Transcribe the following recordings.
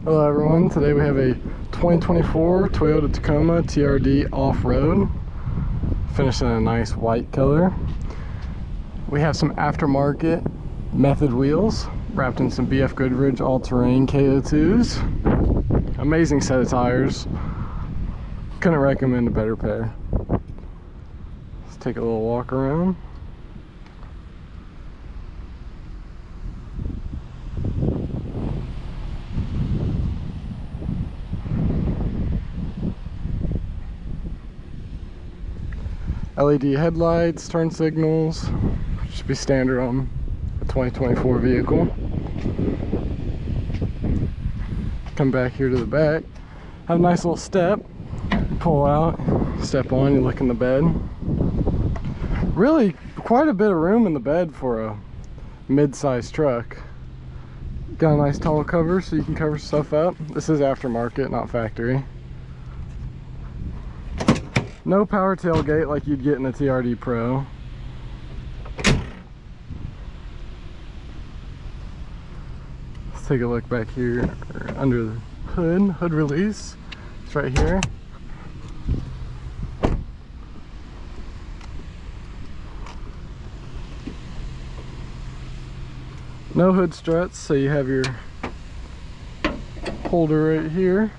Hello everyone, today we have a 2024 Toyota Tacoma TRD off-road, finished in a nice white color. We have some aftermarket method wheels, wrapped in some BF Goodrich all-terrain KO2s. Amazing set of tires, couldn't recommend a better pair. Let's take a little walk around. LED headlights, turn signals, should be standard on a 2024 vehicle. Come back here to the back, have a nice little step, you pull out, step on, you look in the bed. Really quite a bit of room in the bed for a mid-sized truck. Got a nice tall cover so you can cover stuff up. This is aftermarket, not factory. No power tailgate like you'd get in a TRD Pro. Let's take a look back here under the hood release. It's right here. No hood struts, so you have your holder right here.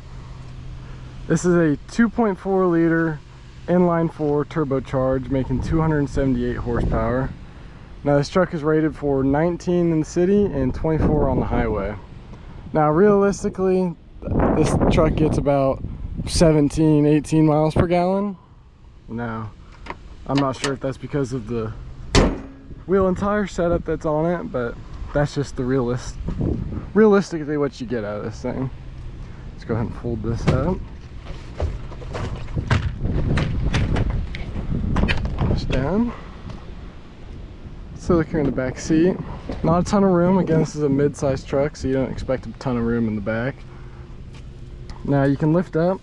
This is a 2.4 liter inline 4 turbocharged, making 278 horsepower. Now this truck is rated for 19 in the city and 24 on the highway. Now realistically, this truck gets about 18 miles per gallon. Now I'm not sure if that's because of the wheel and tire setup that's on it, but that's just the realistically what you get out of this thing. Let's go ahead and fold this up. Down. So look here in the back seat, not a ton of room. Again, this is a mid-sized truck, so you don't expect a ton of room in the back. Now you can lift up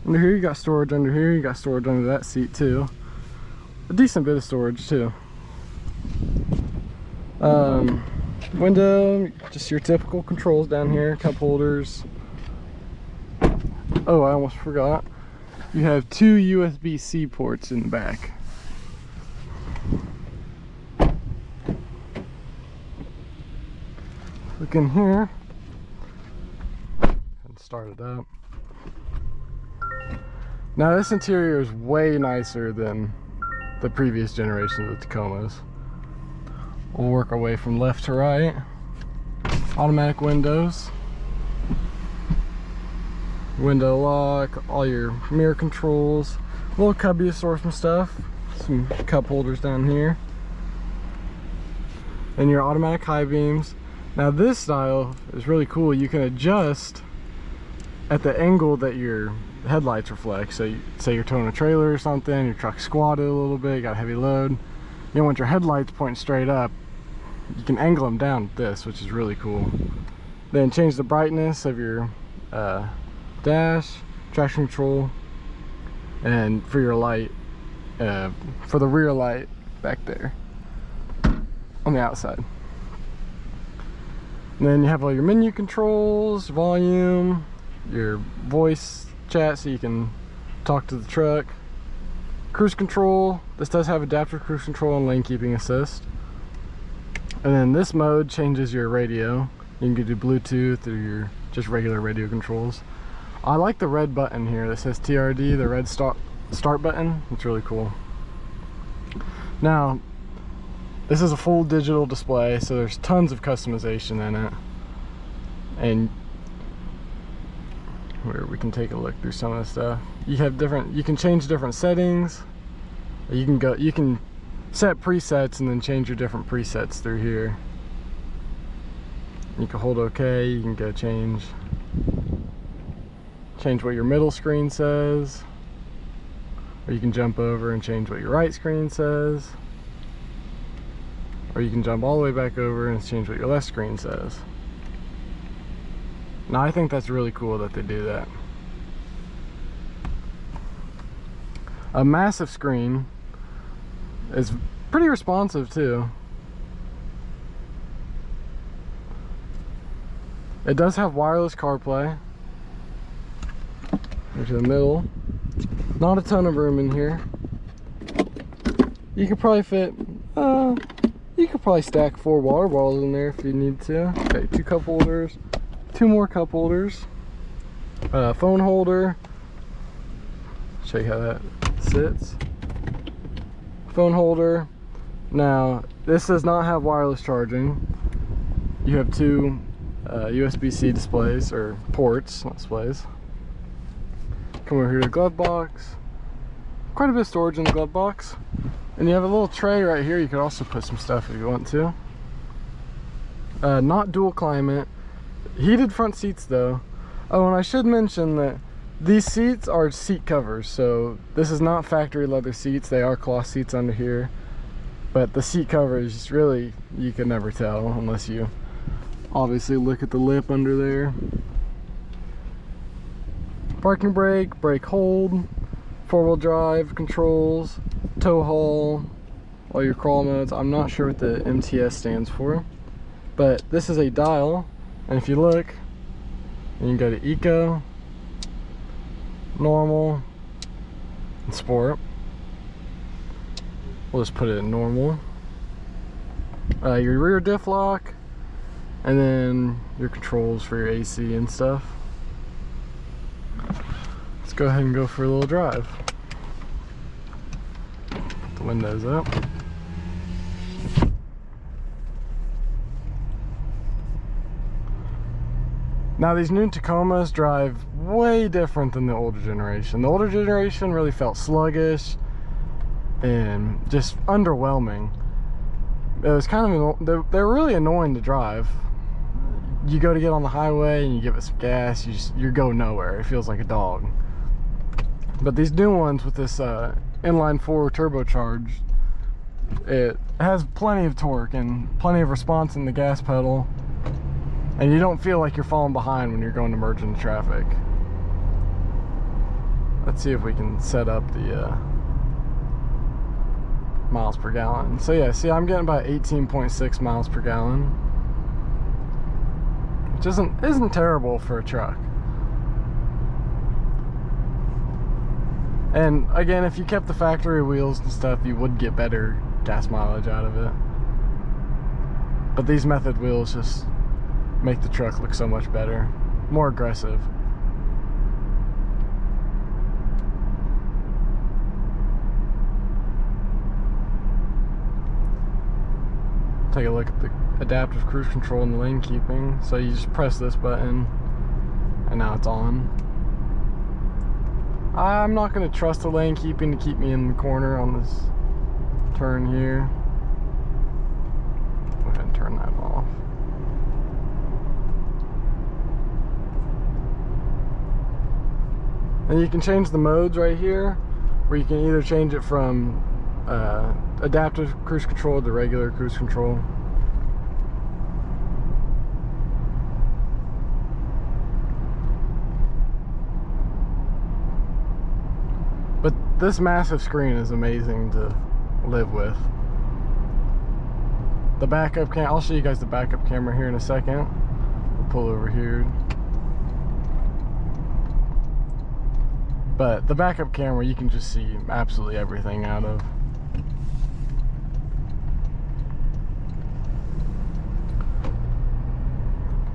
under here. You got storage under here, you got storage under that seat too, a decent bit of storage too. Window, just your typical controls down here, cup holders. Oh, I almost forgot, you have two USB-C ports in the back. Look in here and start it up. Now this interior is way nicer than the previous generation of the Tacomas. We'll work our way from left to right. Automatic windows, window lock, all your mirror controls, a little cubby to store some stuff, some cup holders down here, and your automatic high beams. Now this style is really cool. You can adjust at the angle that your headlights reflect. So say you're towing a trailer or something, your truck's squatted a little bit, you got a heavy load. You don't want your headlights pointing straight up. You can angle them down with this, which is really cool. Then change the brightness of your dash, traction control, and for your light, for the rear light back there on the outside. And then you have all your menu controls, volume, your voice chat so you can talk to the truck, cruise control. This does have adaptive cruise control and lane keeping assist. And then this mode changes your radio. You can do Bluetooth or your just regular radio controls. I like the red button here that says TRD, the red start button. It's really cool. Now, this is a full digital display, so there's tons of customization in it. And where we can take a look through some of the stuff. You have you can change different settings. You can set presets and then change your different presets through here. You can hold OK, you can go change what your middle screen says. Or you can jump over and change what your right screen says. Or you can jump all the way back over and change what your left screen says. Now I think that's really cool that they do that. A massive screen is pretty responsive too. It does have wireless CarPlay. Into the middle. Not a ton of room in here. You could probably fit, you could probably stack 4 water bottles in there if you need to. Okay, 2 cup holders, 2 more cup holders, phone holder. Show you how that sits. Phone holder. Now, this does not have wireless charging. You have 2 USB-C displays, or ports, not displays. Come over here to the glove box. Quite a bit of storage in the glove box. And you have a little tray right here. You could also put some stuff if you want to. Not dual climate. Heated front seats though. Oh, and I should mention that these seats are seat covers. So this is not factory leather seats. They are cloth seats under here. But the seat covers, really, you can never tell unless you obviously look at the lip under there. Parking brake, brake hold, 4-wheel drive controls, tow haul, all your crawl modes. I'm not sure what the MTS stands for, but this is a dial, and if you look, you can go to Eco, Normal, and Sport. We'll just put it in Normal. Your rear diff lock, and then your controls for your AC and stuff. Let's go ahead and go for a little drive. Put the windows up. Now these new Tacomas drive way different than the older generation. The older generation really felt sluggish and just underwhelming. It was kind of, they're really annoying to drive. You go to get on the highway and you give it some gas, you go nowhere. It feels like a dog. But these new ones with this inline 4 turbocharged, it has plenty of torque and plenty of response in the gas pedal, and you don't feel like you're falling behind when you're going to merge into traffic. Let's see if we can set up the miles per gallon. So yeah, see, I'm getting about 18.6 miles per gallon, which isn't terrible for a truck. And again, if you kept the factory wheels and stuff, you would get better gas mileage out of it. But these method wheels just make the truck look so much better, more aggressive. Take a look at the adaptive cruise control and the lane keeping. So you just press this button and now it's on. I'm not going to trust the lane keeping to keep me in the corner on this turn here. Go ahead and turn that off. And you can change the modes right here, where you can either change it from adaptive cruise control to regular cruise control. But this massive screen is amazing to live with. The backup cam, I'll show you guys the backup camera here in a second. We'll pull over here. But the backup camera, you can just see absolutely everything out of.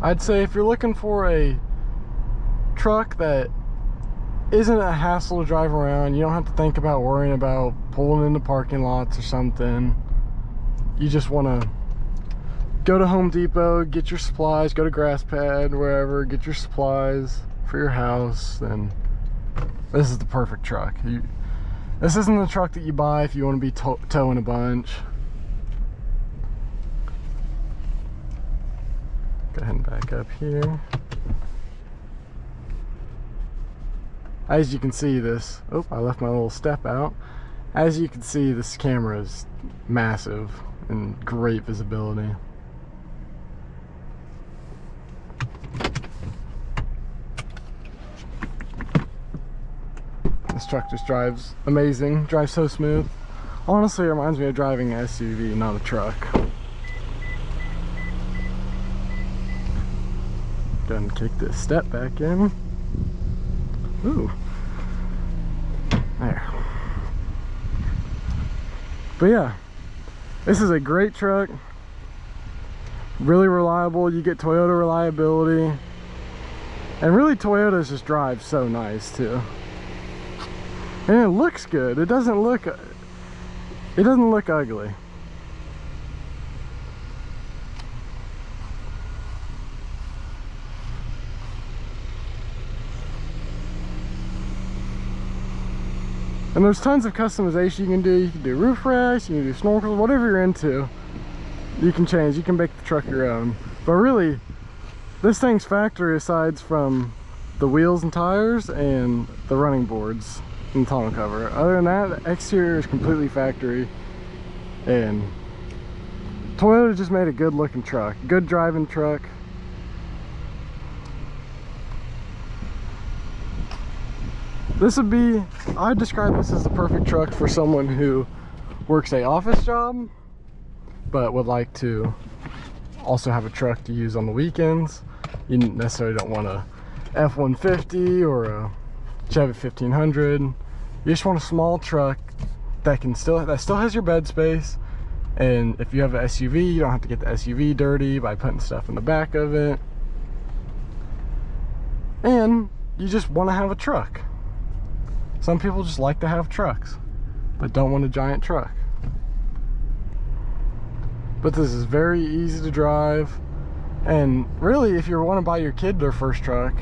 I'd say if you're looking for a truck that isn't a hassle to drive around, you don't have to think about worrying about pulling into parking lots or something. You just want to go to Home Depot, get your supplies, go to Grass Pad, wherever, get your supplies for your house, then this is the perfect truck. This isn't the truck that you buy if you want to be towing a bunch. Go ahead and back up here. As you can see, this, oh, I left my little step out. As you can see, this camera is massive and great visibility. This truck just drives amazing, drives so smooth. Honestly, it reminds me of driving an SUV, not a truck. go ahead and kick this step back in. Ooh. There. But yeah, this is a great truck. Really reliable. You get Toyota reliability. And really Toyotas just drive so nice too. And it looks good. It doesn't look ugly. And there's tons of customization you can do. You can do roof racks, you can do snorkels, whatever you're into, you can change. You can make the truck your own. But really, this thing's factory aside from the wheels and tires and the running boards and tonneau cover. Other than that, the exterior is completely factory. And Toyota just made a good looking truck, good driving truck. This would be, I'd describe this as the perfect truck for someone who works an office job, but would like to also have a truck to use on the weekends. You necessarily don't want a F-150 or a Chevy 1500. You just want a small truck that still has your bed space. And if you have an SUV, you don't have to get the SUV dirty by putting stuff in the back of it. And you just want to have a truck. Some people just like to have trucks, but don't want a giant truck. But this is very easy to drive. And really, if you want to buy your kid their first truck,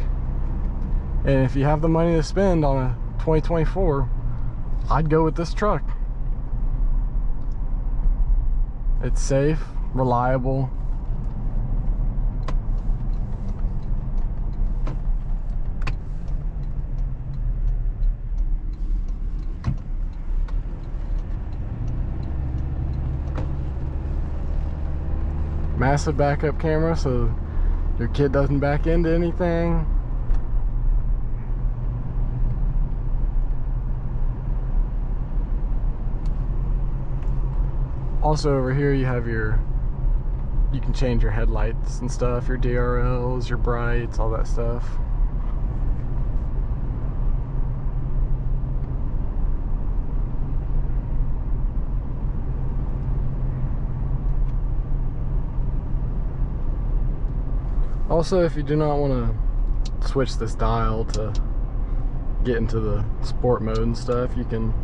and if you have the money to spend on a 2024, I'd go with this truck. It's safe, reliable. Massive backup camera so your kid doesn't back into anything. Also over here you have you can change your headlights and stuff, your DRLs, your brights, all that stuff. Also, if you do not want to switch this dial to get into the sport mode and stuff, you can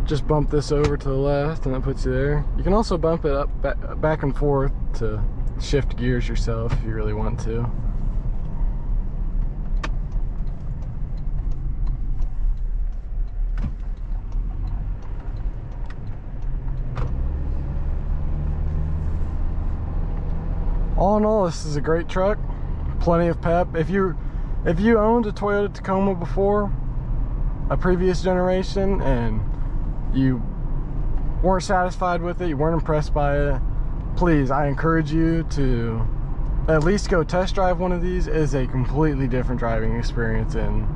just bump this over to the left and that puts you there. You can also bump it up back and forth to shift gears yourself if you really want to. All in all, this is a great truck, plenty of pep. If you owned a Toyota Tacoma before, a previous generation, and you weren't satisfied with it, you weren't impressed by it, please, I encourage you to at least go test drive one of these. It is a completely different driving experience, and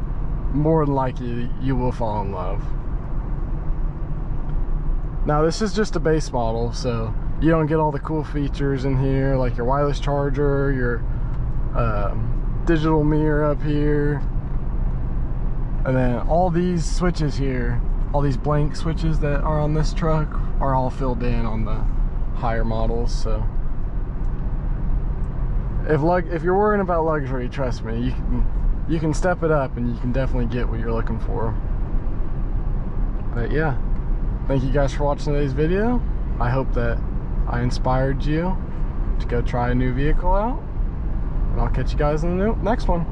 more than likely you will fall in love. Now this is just a base model, so you don't get all the cool features in here, like your wireless charger, your digital mirror up here, and then all these switches here, all these blank switches that are on this truck are all filled in on the higher models. So if you're worrying about luxury, trust me, you can step it up and you can definitely get what you're looking for. But yeah, thank you guys for watching today's video. I hope that I inspired you to go try a new vehicle out, and I'll catch you guys in the next one.